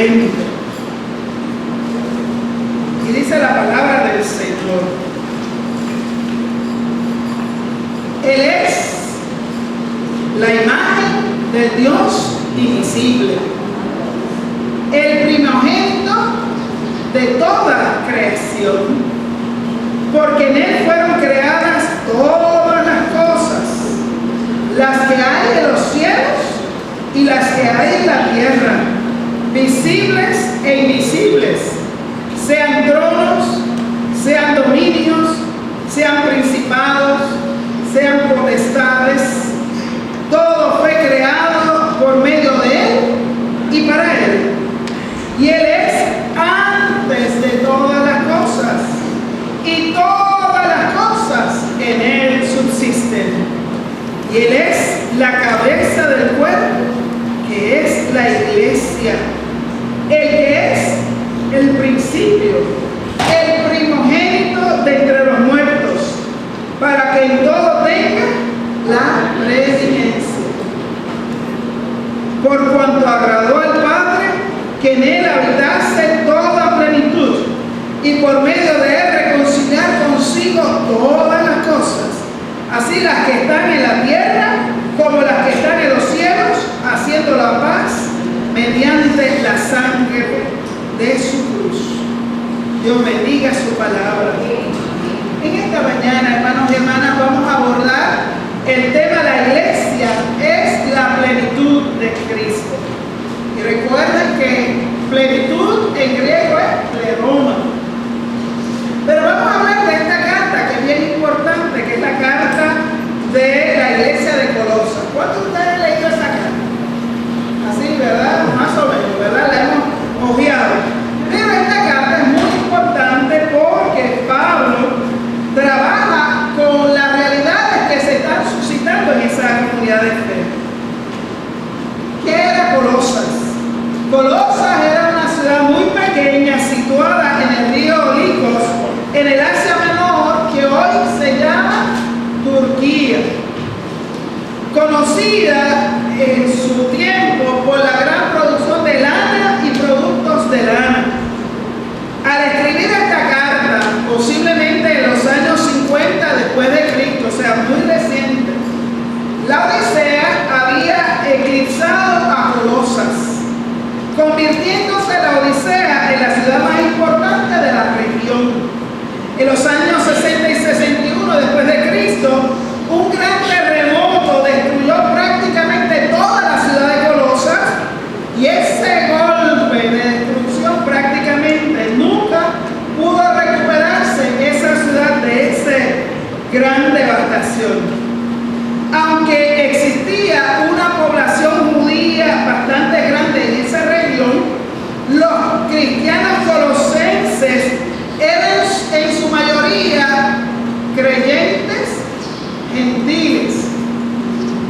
talento. Y dice la palabra del Señor: Él es la imagen del Dios invisible, el primogénito de toda creación, porque en Él fueron creadas todas las cosas, las que hay en los cielos y las que hay en la tierra, visibles e invisibles, sean tronos, sean dominios, sean principados, sean potestades. Todo fue creado por medio de Él y para Él. Y Él es antes de todas las cosas, y todas las cosas en Él subsisten. Y Él es la cabeza del cuerpo, que es la iglesia, el que es el principio, el primogénito de entre los muertos, para que en todo tenga la preeminencia. Por cuanto agradó al Padre que en Él habitase toda plenitud, y por medio de Él reconciliar consigo todas las cosas, así las que están en la tierra como las que están en los cielos, haciendo la paz mediante la sangre de su cruz. Dios bendiga su palabra. En esta mañana, hermanos y hermanas, vamos a abordar el tema: la iglesia es la plenitud de Cristo. Y recuerden que plenitud en griego es pleroma. Pero vamos a hablar de esta carta, que es bien importante, que es la carta de la iglesia de Colosas. ¿Cuántos de ustedes han leído esa carta? Así, ¿verdad? Más o menos, ¿verdad? La hemos obviado. Pero esta carta es muy importante porque Pablo trabaja con las realidades que se están suscitando en esa comunidad de fe. ¿Qué era Colosas? Colosas era una ciudad muy pequeña situada en el río Licos, en el Asia Menor, que hoy se llama Turquía, conocida en su tiempo por la gran producción de lana y productos de lana. Al escribir esta carta, posiblemente en los años 50 después de Cristo, o sea, muy reciente, la Odisea había eclipsado a Colosas, convirtiéndose la Odisea en la ciudad más importante de la región. En los años 60 y 61 después de Cristo, un gran terremoto destruyó prácticamente toda la ciudad de Colosas, y ese golpe de destrucción prácticamente nunca pudo recuperarse esa ciudad de esa gran devastación. Aunque existía una población judía bastante grande en esa región, los cristianos colosenses eran en su mayoría creyentes gentiles.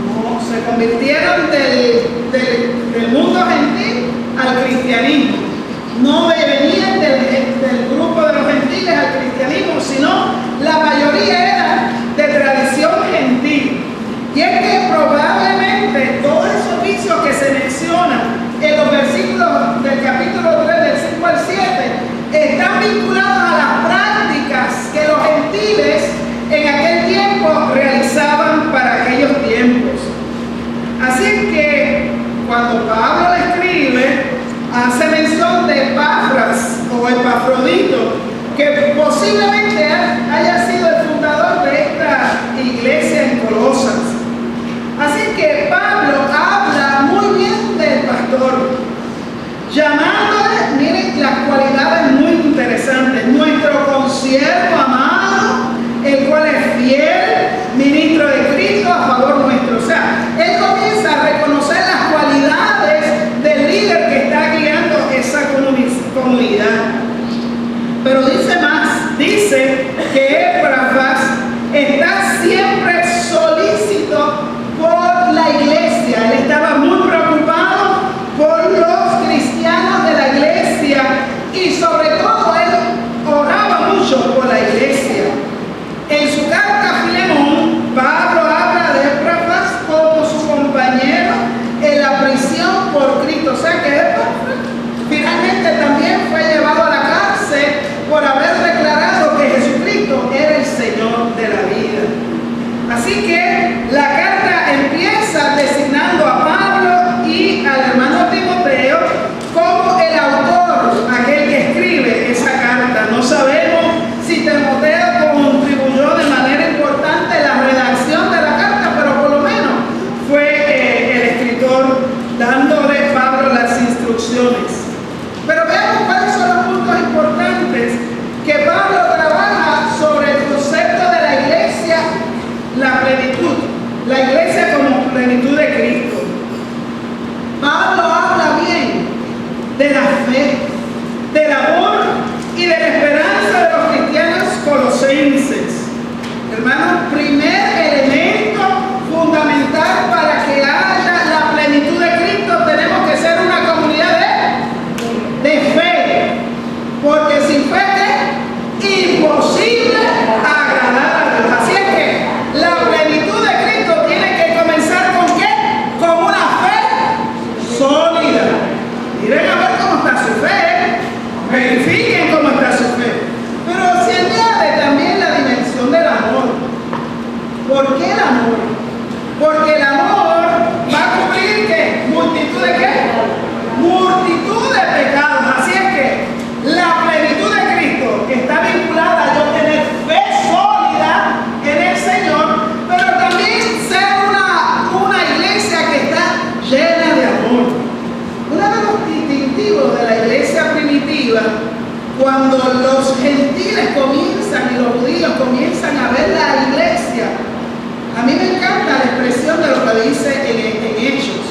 No, se convirtieron del mundo gentil al cristianismo. No venían del grupo de los gentiles al cristianismo, sino la mayoría era de tradición gentil. Y es que probablemente todos esos vicios que se mencionan en los versículos del capítulo 3, del 5 al 7, están vinculados a las prácticas que los gentiles en aquel tiempo realizaban para aquellos tiempos. Así que cuando Pablo le escribe, hace mención de Epafras o Epafrodito, que posiblemente haya sido el fundador de esta iglesia en Colosas. Así que Pablo habla muy bien del pastor, llamándole, miren, las cualidades muy interesantes: nuestro consiervo amado, el cual es fiel, ministro de Cristo a favor nuestro. O sea, él comienza a reconocer las cualidades del líder que está guiando esa comunidad. Pero dice más, dice que Epafras está siempre solícito por la iglesia. Él estaba muy preocupado por los cristianos de la iglesia, y sobre todo él oraba mucho por la iglesia. En su carta a Filemón, Pablo dimensiones. Pero veamos cuáles son los puntos importantes que Pablo trabaja sobre el concepto de la iglesia, la plenitud, la iglesia como plenitud de Cristo. Pablo habla bien de la fe, del amor y de la esperanza de los cristianos colosenses. Hermanos, primer elemento fundamental para que haya la plenitud de Cristo, tenemos que ser una comunidad de fe. Porque sin fe es imposible agradar a Dios. Así es que la plenitud de Cristo tiene que comenzar ¿con qué? Con una fe sólida. Miren a ver cómo está su fe. Verifiquen cómo está su fe. Pero se añade también la dimensión del amor. ¿Por qué el amor? Porque el amor va a cubrir ¿qué? ¿Multitud de qué? Multitud de pecados. Así es que la plenitud de Cristo está vinculada a yo tener fe sólida en el Señor, pero también ser una iglesia que está llena de amor. Uno de los distintivos de la iglesia primitiva, cuando los gentiles comienzan y los judíos comienzan a ver la iglesia, a mí me encanta la expresión de lo que dice en Hechos.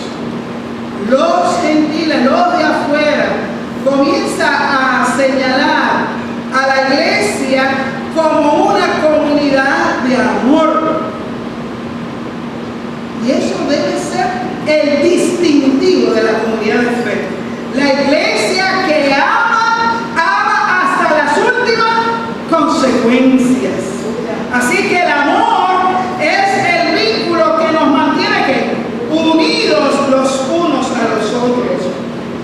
Los gentiles, los de afuera, comienza a señalar a la iglesia como una comunidad de amor. Y eso debe ser el distintivo de la comunidad de fe. La iglesia que ama hasta las últimas consecuencias. Así que el amor es el vínculo que nos mantiene ¿qué? Unidos los unos a los otros.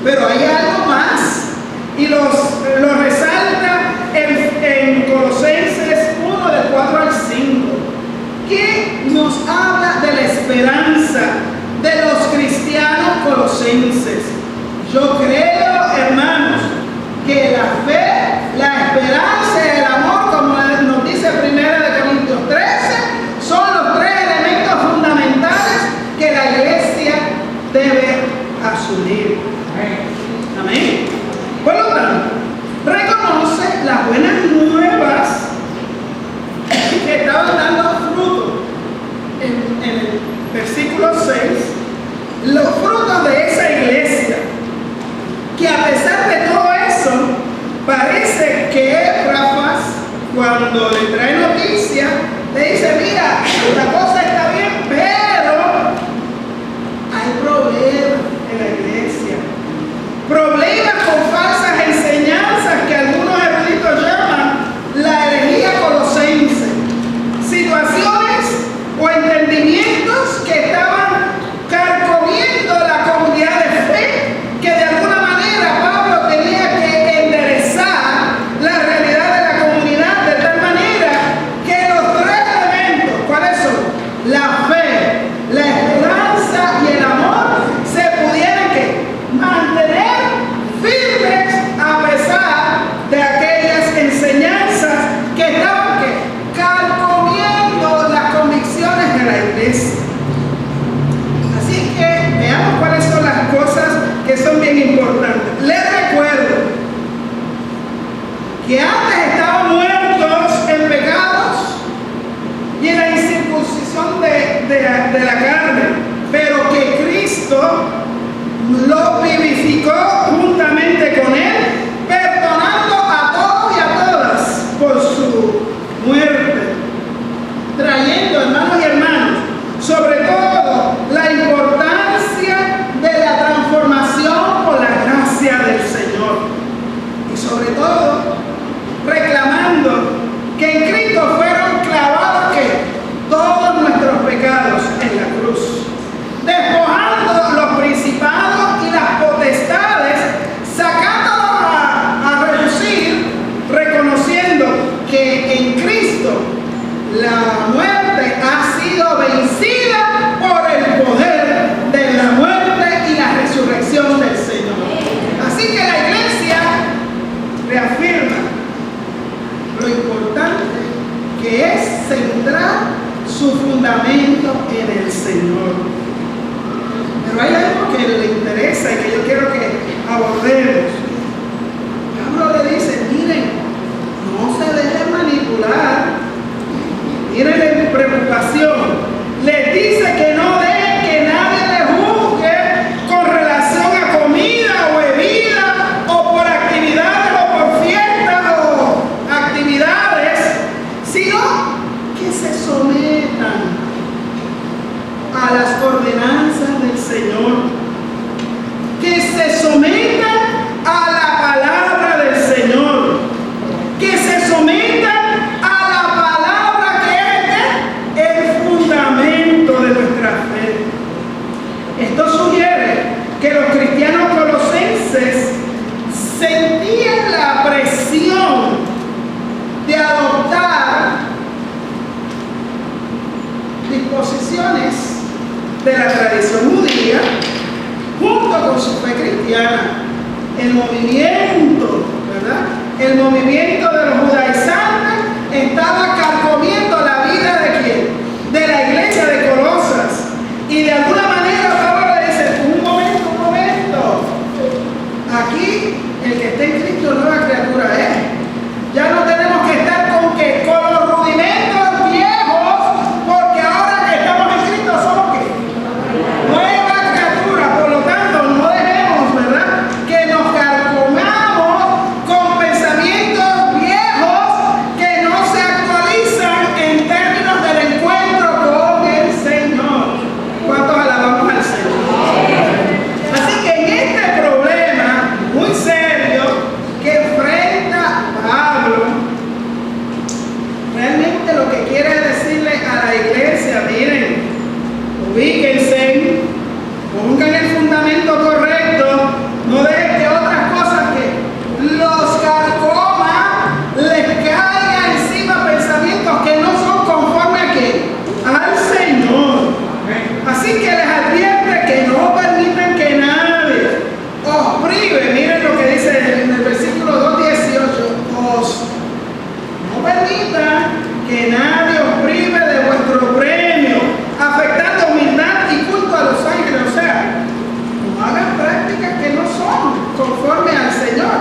Pero hay algo más, y lo resalta en Colosenses 1, del 4 al 5, que nos habla de la esperanza de los cristianos colosenses. Yo creo, hermanos, que la fe, la esperanza y el amor, como nos dice 1 Corintios 13, son los tres elementos fundamentales que la iglesia debe asumir. Amén. Por lo tanto, reconoce las buenas nuevas que estaban dando fruto en el versículo 6, los frutos de esa iglesia, que a pesar de todo eso, parece que Éfrafas, cuando le trae noticia, le dice: mira, la cosa está bien, pero hay problemas en la iglesia. Problemas con falsas enseñanzas que algunos eruditos llaman la herejía colosense. Situaciones o entendimientos que estaban carcomiendo la comunidad de fe, que de alguna manera Pablo tenía que enderezar la realidad de la comunidad de tal manera que los tres elementos, ¿cuáles son? el movimiento, ¿verdad? El movimiento de los judaizantes estaba carcomiendo la vida ¿de quién? De la iglesia de Colosas. Y de alguna manera Pablo le dice, un momento, aquí el que está en Cristo nueva criatura es. Ya no tenemos que estar con los rudimentos viejos, porque ahora que estamos en Cristo somos ¿qué? Nueva criatura. Por lo tanto, no dejemos, ¿verdad?, que nos carcomamos con pensamientos viejos que no se actualizan en términos del encuentro con el Señor. ¿Cuántos alabamos al Señor? Así que en este problema muy serio que enfrenta Pablo, realmente lo que quiere decirle a la iglesia, miren, ubíquense, pongan el fundamento correcto, no dejen que otras cosas que los carcoma les caigan encima pensamientos que no son conformes a ¿qué? Al Señor. Así que les advierte que no permitan que nadie os prive. Miren lo que dice en el versículo 2:18. No permitan que nadie os prive de vuestro premio, afectando humildad y culto a los ángeles. O sea, no hagan prácticas que no son conforme al Señor.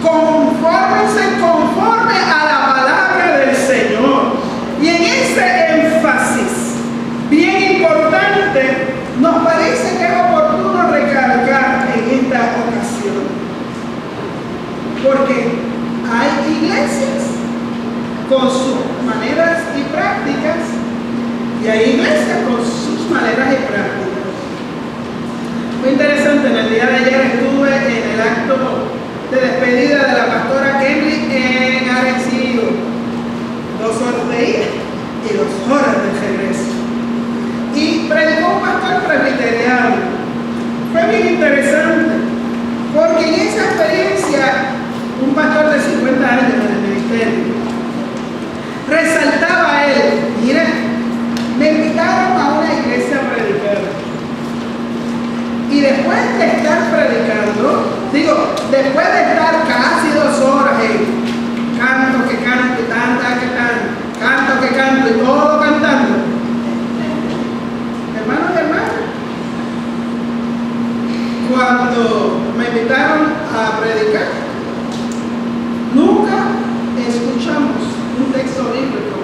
Confórmense conforme a la palabra del Señor. Y en ese énfasis bien importante, nos parece que es oportuno recalcar en esta ocasión, porque hay iglesias con sus maneras y prácticas y hay iglesias con sus maneras y prácticas. Fue interesante, en el día de ayer estuve en el acto de despedida de la pastora Kemly en Arecibo, 2 horas de ida y 2 horas de regreso. Y predicó un pastor presbiteriano. Fue bien interesante, porque en esa experiencia, un pastor de 50 años en el ministerio, resaltaba a él, miren, me invitaron a una iglesia a predicar. Y después de estar predicando, después de estar casi 2 horas en canto que canto, tanta que canto que canto y todo cantando, hermanos y hermanas, cuando me invitaron a predicar, nunca escuchamos un texto bíblico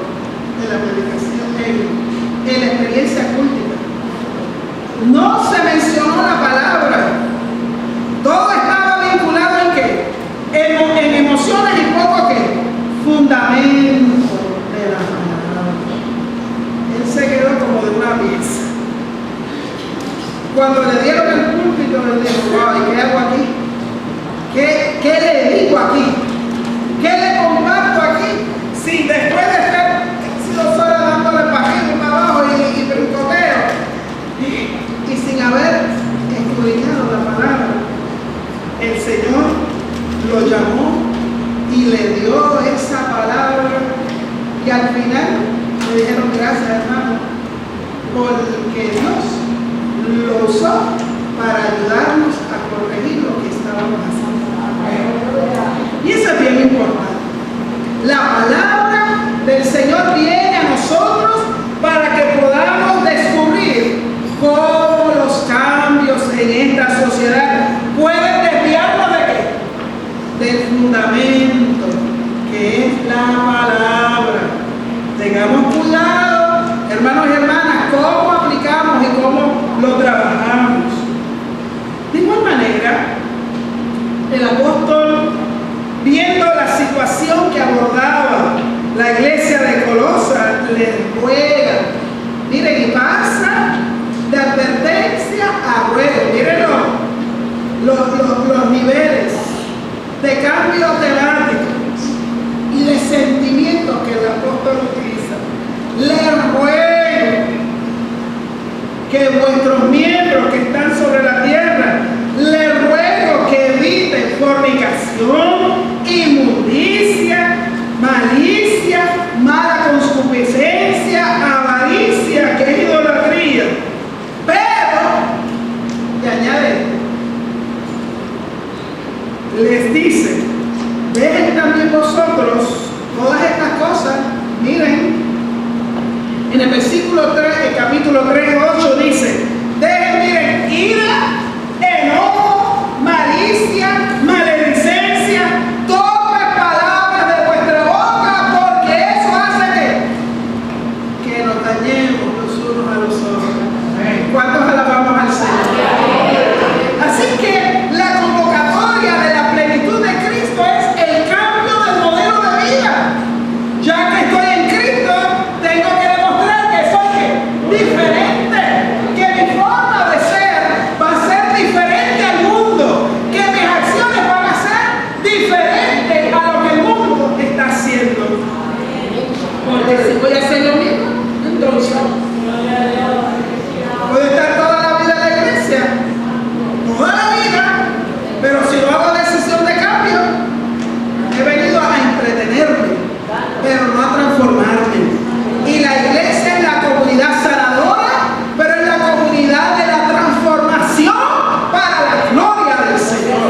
en la predicación, en la experiencia cultica. No se mencionó la palabra. Todo estaba vinculado en ¿qué? En emociones y poco ¿qué? Fundamento de la palabra. Él se quedó como de una pieza. Cuando le dieron el púlpito, él dijo, wow, ¿y qué hago aquí? ¿Qué le digo aquí? ¿Qué le comparto aquí? Si después de estar 2 horas dándole para arriba y para abajo y brincoteo y sin haber escudriñado la palabra, el Señor lo llamó y le dio esa palabra, y al final le dijeron gracias, hermano, porque Dios lo usó para ayudarnos a corregir lo que estábamos haciendo. Y eso es bien importante. La palabra del Señor viene a nosotros para que podamos descubrir cómo los cambios en esta sociedad pueden desviarnos de ¿qué? Del fundamento que es la palabra. Tengamos cuidado, hermanos y hermanas, cómo aplicamos y cómo lo trabajamos. De igual manera, el apóstol, viendo la situación que abordaba la iglesia de Colosas, les ruega, miren, y pasa de advertencia a ruego. Miren los niveles de cambio temático y de sentimientos que el apóstol utiliza. Les ruego que vuestros miembros que están sobre la tierra, les ruego que eviten fornicación, inmundicia, malicia, mala concupiscencia, avaricia, que es idolatría. Pero, y añade, les dice: dejen también vosotros todas estas cosas. Miren, en el versículo 3, el capítulo 3, 8 dice: dejen, miren, ira, enojo, malicia, maledicencia, torpes palabras de vuestra boca, porque eso hace que nos dañemos los unos a los otros. ¿Cuántos alabamos al Señor? Así que la convocatoria de la plenitud de Cristo es el cambio del modelo de vida. Ya que estoy en Cristo, tengo que demostrar que soy diferente, que mi forma de ser va a ser diferente al mundo, que mis acciones van a ser diferentes a lo que el mundo está haciendo. Porque si voy a hacer lo mismo, entonces puedo estar toda la vida en la iglesia, toda la vida, pero si no hago decisión de cambio, he venido a entretenerme, pero no a transformarme. Y la iglesia es la comunidad sanadora, pero es la comunidad de la transformación para la gloria del Señor.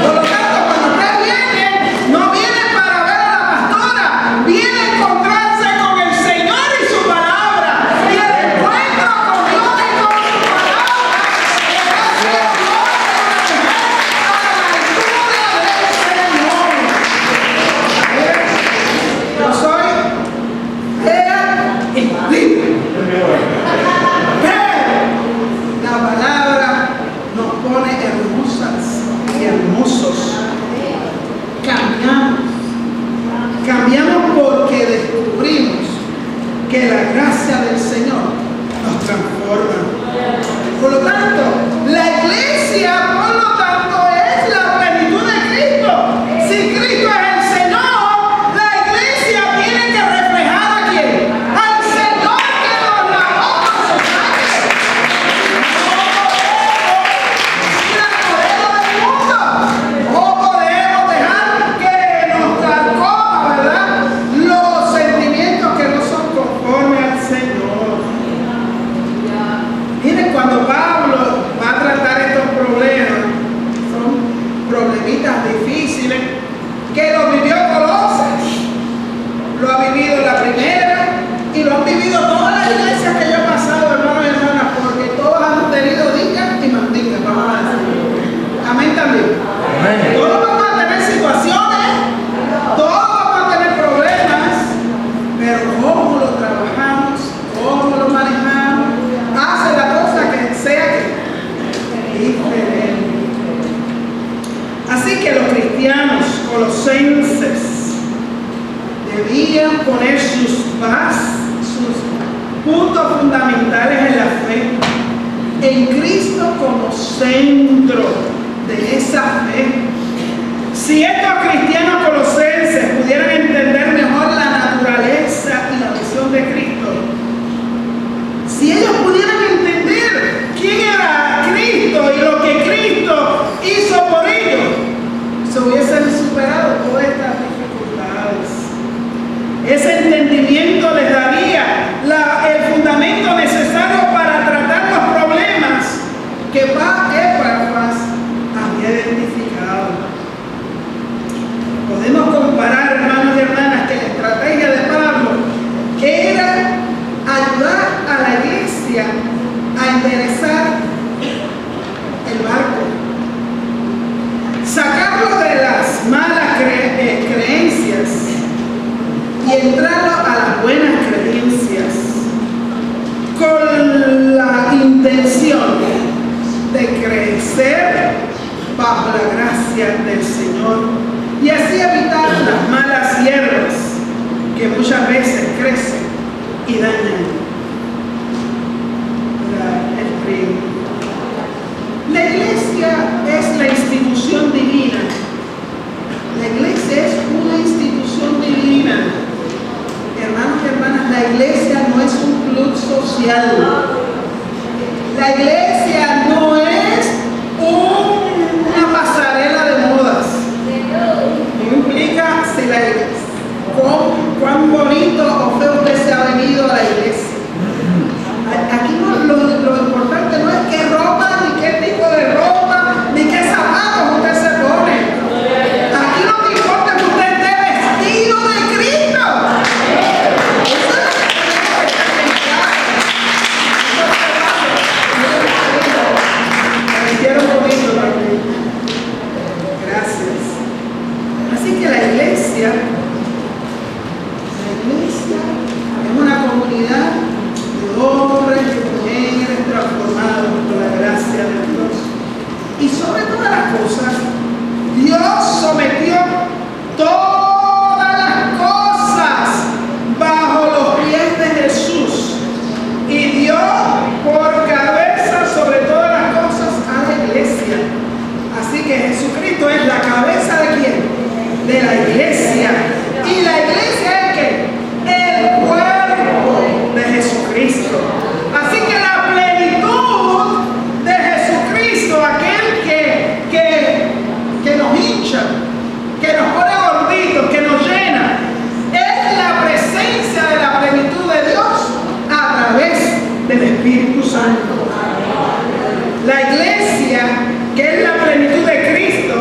Por lo tanto, cuando ustedes vienen, no vienen para ver a la pastora, vienen a encontrarse con el Señor y su palabra. Y el encuentro con Dios y con su palabra es hacer Dios a la altura del Señor. Yo soy libre. La palabra nos pone hermosas y hermosos. Cambiamos porque descubrimos que la gracia del Señor nos transforma. Por lo tanto, la iglesia, por lo tanto, es la plenitud de Cristo. Si Cristo es el Señor, la iglesia tiene que reflejar ¿a quién? Al Señor que nos lavó con su sangre. No podemos dejar que nos carcoma, ¿verdad?, los sentimientos que no son conformes al Señor. Miren, cuando Pablo va a tratar estos problemas, son problemitas difíciles, que lo vivió Colosas, lo ha vivido la primera y lo han vivido todas las iglesias que yo he pasado, hermanos y hermanas, porque todos han tenido dicas y mandicas, vamos a decir. Amén también. Amén. Todos vamos a tener situaciones, todos vamos a tener problemas, pero cómo lo trabajamos, cómo lo manejamos, hace la cosa que sea diferente. Así que los cristianos colosenses debían poner sus puntos fundamentales en la fe, en Cristo como centro de esa fe. Si estos cristianos colosenses pudieran entender mejor la naturaleza y la visión de Cristo, si ellos pudieran entender quién era Cristo y lo que Cristo hizo por ellos, se hubiesen superado todas estas dificultades. Ese entendimiento les daría el fundamento necesario para tratar los problemas que Epafras había identificado. Podemos comparar, hermanos y hermanas, que la estrategia de Pablo era ayudar a la iglesia a enderezar el barco, sacarlo de las malas creencias y entrarlo a las buenas creencias, con la intención de crecer bajo la gracia del Señor y así evitar las malas hierbas que muchas veces crecen y dañan el trigo. La iglesia es la institución divina. La iglesia es una institución divina. Hermanos y hermanas, la iglesia no es un club social. La iglesia no es una pasarela de modas. No implica si cuán bonito o feo usted se ha venido a la iglesia. iglesia es una comunidad de hombres y mujeres transformados por la gracia de Dios. Y sobre todas las cosas, Dios sometió todas las cosas bajo los pies de Jesús y dio por cabeza sobre todas las cosas a la iglesia. Así que Jesucristo es la cabeza ¿de quién? De la iglesia. Y la iglesia es ¿qué? El cuerpo de Jesucristo. Así que la plenitud de Jesucristo, aquel que nos hincha, que nos pone gorditos, que nos llena, es la presencia de la plenitud de Dios a través del Espíritu Santo. La iglesia, que es la plenitud de Cristo,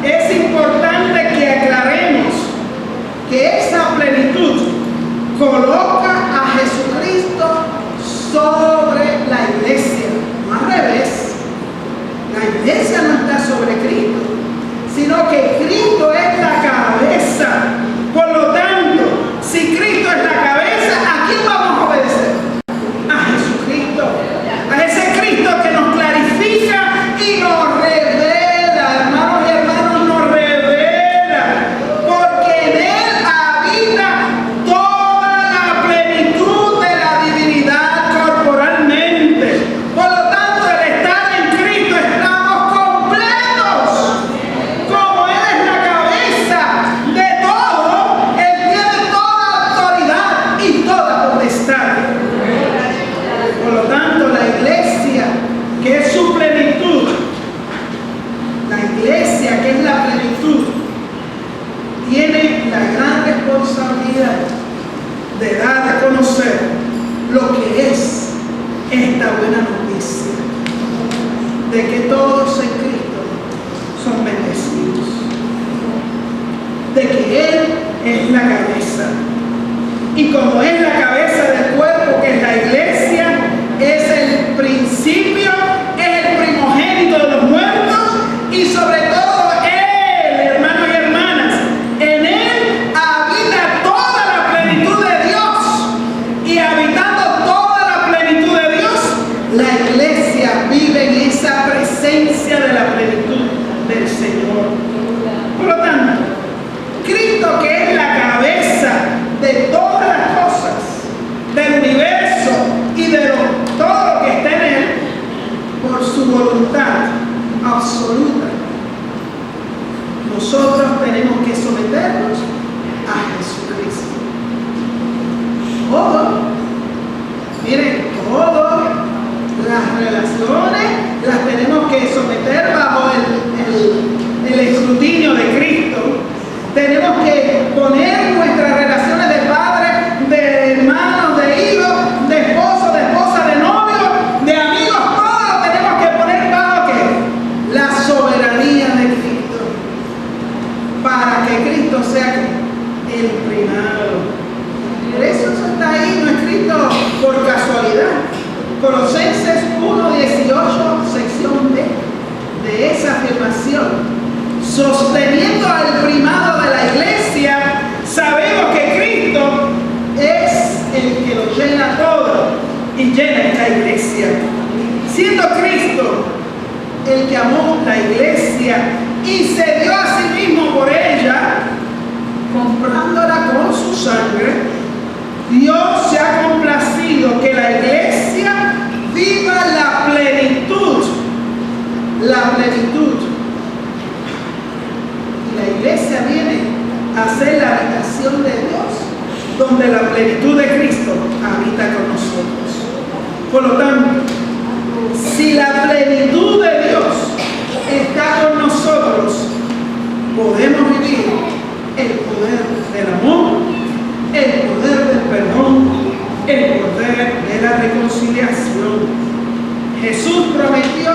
es importante que aclaremos que esa plenitud coloca a Jesucristo sobre la iglesia, no al revés. La iglesia no está sobre Cristo, sino que Cristo es la cabeza. Por lo tanto, si Cristo es la cabeza, ¿a quién vamos a obedecer? A Jesucristo, a ese Cristo que nos clarifica y nos revela, hermanos y hermanos, nos revela, porque en Él habita toda la plenitud de la divinidad corporalmente. Por lo tanto, al estar en Cristo estamos completos. Como Él es la cabeza de todo, Él tiene toda autoridad y toda potestad. Por lo tanto, la iglesia, que es su plenitud, la iglesia, que es la plenitud, tiene la gran responsabilidad de dar a conocer lo que es esta buena noticia, de que todos en Cristo son bendecidos, de que Él es la cabeza. Y como es la cabeza del cuerpo, que es la iglesia, es el principio, es el primogénito de los muertos y sobre todo Él, hermanos y hermanas, en Él habita toda la plenitud de Dios. Y habitando toda la plenitud de Dios, la iglesia vive en esa presencia de la plenitud del Señor. Por lo tanto, Cristo, que es la cabeza de todas las cosas del universo y de todo lo que está en Él, por su voluntad absoluta, nosotros tenemos que someternos a Jesucristo. Todo, miren, todas las relaciones las tenemos que someter bajo el escrutinio de Cristo. Tenemos que poner nuestras relaciones de padre, de hermanos, de hijos, de esposo, de esposa, de novio, de amigos, todo lo tenemos que poner bajo ¿qué? La soberanía de Cristo, para que Cristo sea el primado. Por eso está ahí, no escrito por casualidad. Colosenses 1:18, sección B, de esa afirmación. Sosteniendo al primado de la iglesia, sabemos que Cristo es el que lo llena todo y llena esta iglesia. Siendo Cristo el que amó la iglesia y se dio a sí mismo por ella, comprándola con su sangre, Dios se ha complacido que la iglesia viva la plenitud. La plenitud. La iglesia viene a ser la habitación de Dios, donde la plenitud de Cristo habita con nosotros. Por lo tanto, si la plenitud de Dios está con nosotros, podemos vivir el poder del amor, el poder del perdón, el poder de la reconciliación. Jesús prometió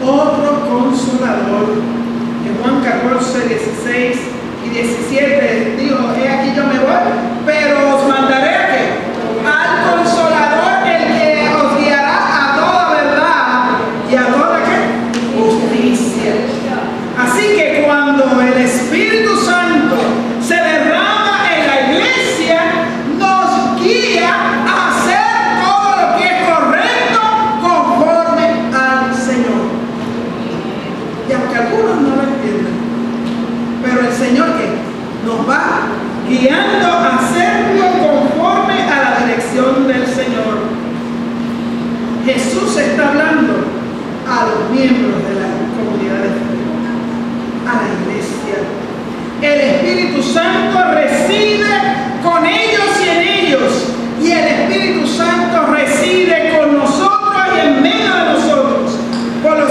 otro consolador. En Juan 14, 16 y 17 dijo: he aquí yo me voy, pero os mandaré ¿a qué? Al Consolador, el que os guiará a toda verdad y a toda ¿qué? Justicia. Así que cuando el Espíritu Santo Pero el Señor que nos va guiando a hacerlo conforme a la dirección del Señor. Jesús está hablando a los miembros de la comunidad de fe, a la iglesia. El Espíritu Santo reside con ellos y en ellos, y el Espíritu Santo reside con nosotros y en medio de nosotros. Por lo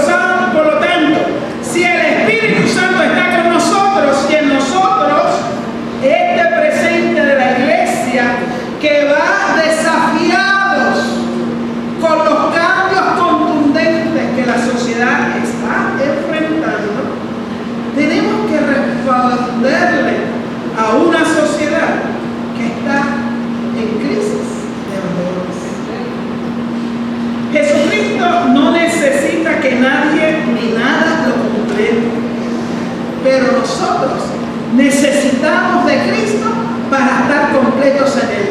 tanto, si el Espíritu Santo está con nosotros y en nosotros, este presente de la iglesia que va desafiados con los cambios contundentes que la sociedad está enfrentando, tenemos que responderle a una sociedad que está en crisis de valores. Jesucristo no necesita que nadie ni nada lo complete, pero nosotros necesitamos de Cristo para estar completos en Él.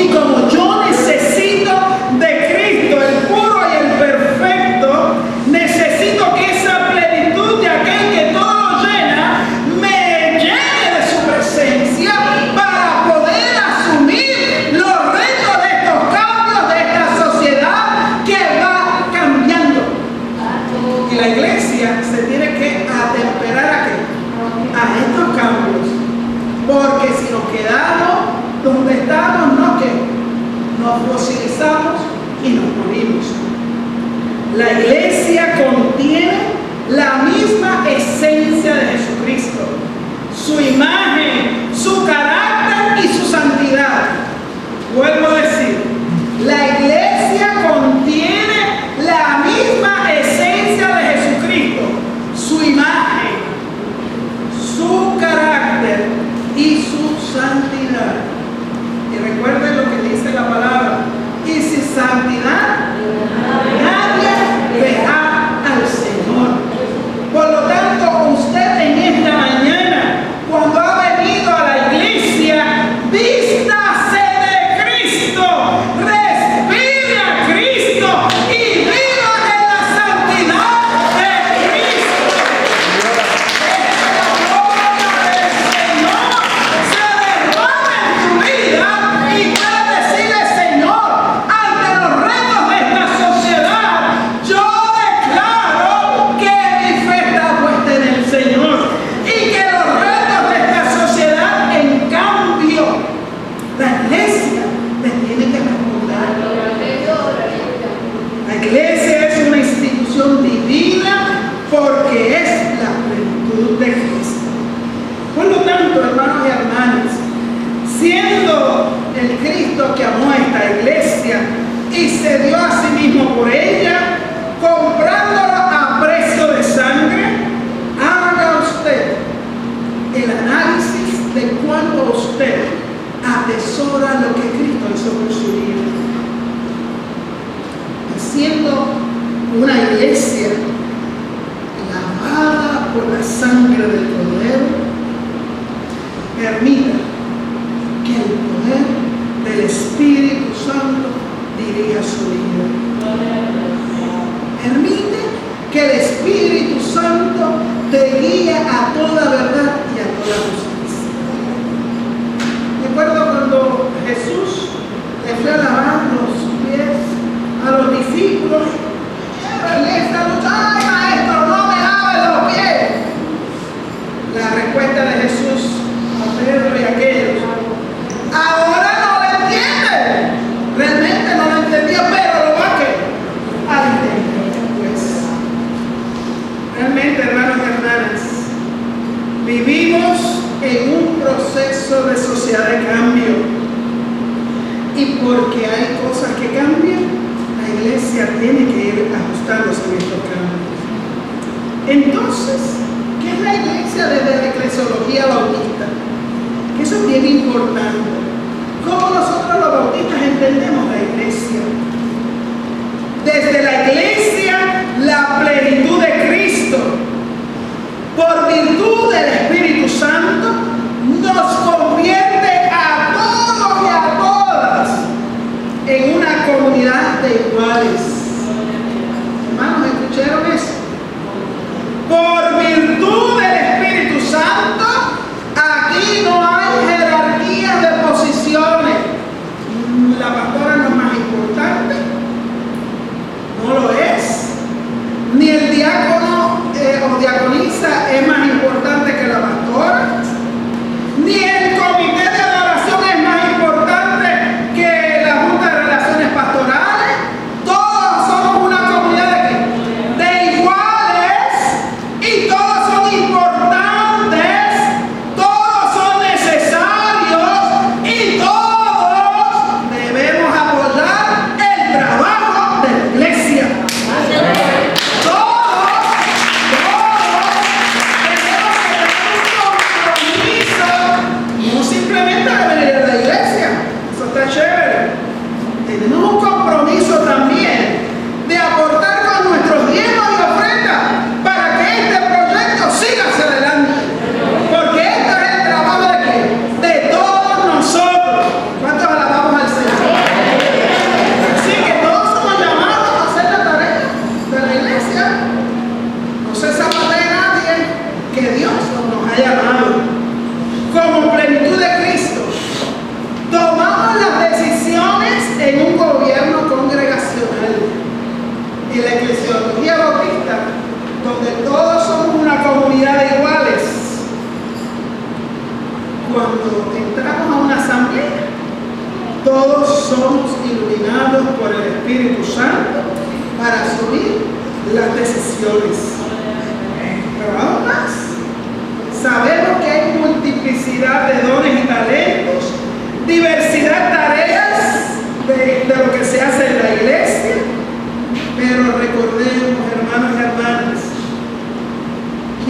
Y como yo necesito de Cristo, el puro y el perfecto, necesito que esa plenitud de aquel que todo lo llena me llene de su presencia para poder asumir los retos de estos cambios de esta sociedad que va cambiando. Y la iglesia se tiene que atemperar a estos cambios, porque si nos quedamos donde estamos, nos fosilizamos y nos morimos. La iglesia contiene la misma esencia de Jesucristo, su imagen, su carácter y su santidad. Vuelvo a decir, la iglesia contiene la misma esencia de Jesucristo, su imagen, su carácter y su santidad. Y recuerden lo que dice la palabra: y sin santidad nadie verá al Señor. Por lo tanto, usted en esta mañana, cuando ha venido a la iglesia, vístase de Cristo, respire a Cristo y viva en la santidad de Cristo. La obra del Señor se derrama en tu vida y puedes decirle: Señor, ante los retos de esta sociedad, yo declaro que mi fe está puesta en el Señor y que los retos de esta sociedad, en cambio, la iglesia le tiene que responder. La iglesia es una institución divina porque es la plenitud de Cristo. Por lo tanto, hermanos y hermanas, siendo el Cristo que amó a esta iglesia y se dio a sí mismo por ella, comprándola a precio de sangre, haga usted el análisis de cuánto usted atesora lo que Cristo hizo por su vida. Siendo una iglesia lavada por la sangre del Cordero, permita que el poder del Espíritu Santo dirija su vida. Permite que el Espíritu Santo te guíe a toda verdad y a toda justicia. Recuerdo cuando Jesús le fue a lavar los pies a los discípulos. Esta lucha: ¡ay, maestro, no me laves los pies! La respuesta de Jesús a Pedro y a aquellos: ahora no lo entienden. Realmente no lo entendió, pero lo va a entender después. Realmente, hermanos y hermanas, vivimos en un proceso de sociedad de cambio. Y porque hay cosas que cambian, la iglesia tiene que ir ajustándose a estos cambios. Entonces, ¿qué es la iglesia desde la eclesiología bautista? Que eso es bien importante. ¿Cómo nosotros los bautistas entendemos la iglesia? Desde la iglesia, la plenitud de Cristo, por virtud del Espíritu Santo, nos convierte a todos y a todas en una comunidad de iguales. Hermanos, ¿escucharon eso? Por virtud del Espíritu Santo,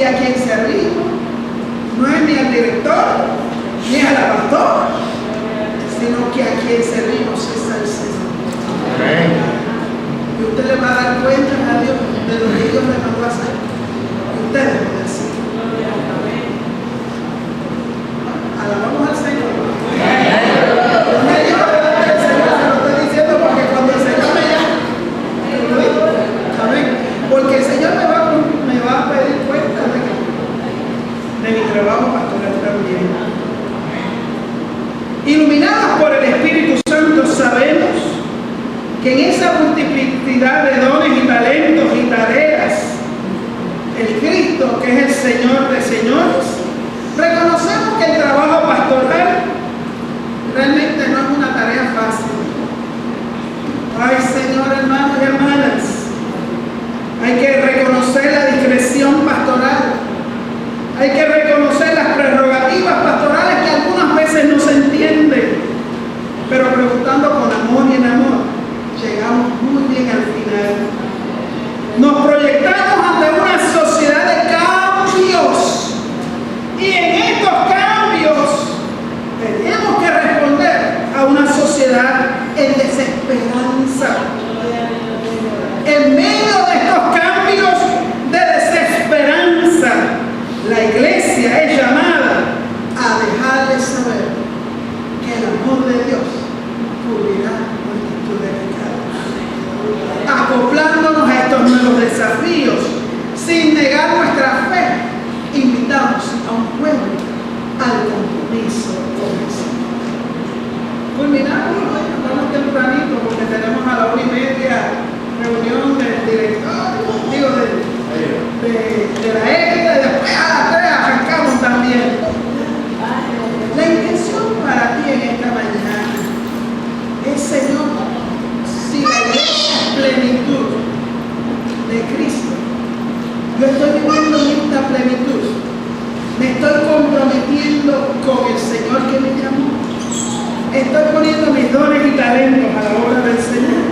a quien servimos no es ni al director, ni a la pastora, sino que a quien servimos es al Señor. Y usted le va a dar cuenta a Dios de lo que Dios le mandó a hacer. Y usted le puede hacer. Alabamos al Señor. No me diga delante del Señor, se lo estoy diciendo porque cuando el Señor me llama, lo digo. Amén. Porque el Señor me va a pedir cuenta de mi trabajo pastoral también. Iluminados por el Espíritu Santo, sabemos que en esa multiplicidad de dones y talentos y tareas, el Cristo, que es el Señor de señores, reconocemos que el trabajo pastoral realmente no es una tarea fácil. Ay, Señor, hermanos y hermanas, hay que reconocer la discreción pastoral. Hay que reconocer las prerrogativas pastorales que algunas veces no se entienden, pero preguntando con amor y en amor, llegamos muy bien al final. Nos proyectamos ante una sociedad de cambios y en estos cambios tenemos que responder a una sociedad en desesperanza. En medio de estos cambios de desesperanza, la iglesia es llamada a dejarles saber que el amor de Dios cubrirá multitud de pecados. Acoplándonos a estos nuevos desafíos, sin negar nuestra fe, invitamos a un pueblo al compromiso con el Señor. Culminamos, vamos tempranito porque tenemos a la 1:30 reunión del director, digo, de la ETA, y después a las 3 arrancamos también. La intención para ti en esta mañana es, Señor, si la iglesia es plenitud de Cristo, yo estoy viviendo en esta plenitud, me estoy comprometiendo con el Señor que me llamó, estoy poniendo mis dones y talentos a la obra del Señor.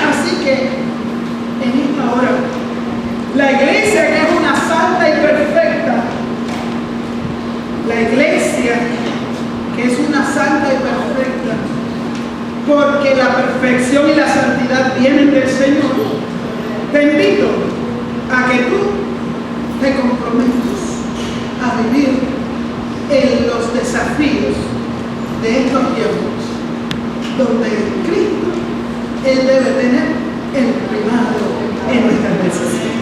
Así que en esta hora, la iglesia que es una santa y perfecta, la iglesia que es una santa y perfecta, porque la perfección y la santidad vienen del Señor, te invito a que tú te comprometas a vivir en los desafíos de estos tiempos, donde Cristo, Él debe tener el primado en nuestras necesidades.